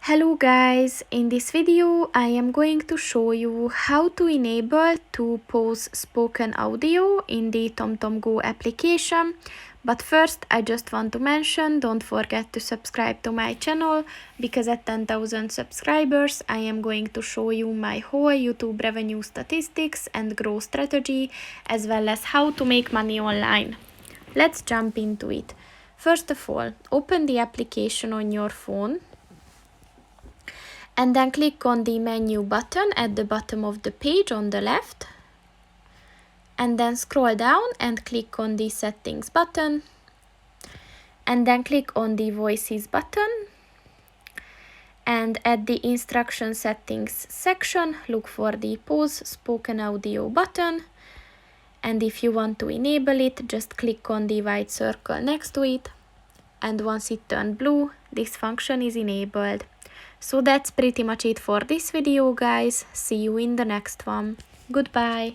Hello guys, in this video I am going to show you how to enable to pause spoken audio in the TomTom Go application. But first I just want to mention, don't forget to subscribe to my channel, because at 10,000 subscribers I am going to show you my whole YouTube revenue statistics and growth strategy, as well as how to make money online. Let's jump into it. First of all, open the application on your phone and then click on the menu button at the bottom of the page on the left, and then scroll down and click on the settings button, and then click on the voices button, and at the instruction settings section look for the pause spoken audio button, and if you want to enable it, just click on the white circle next to it, and once it turned blue, this function is enabled. So that's pretty much it for this video guys. See you in the next one. Goodbye.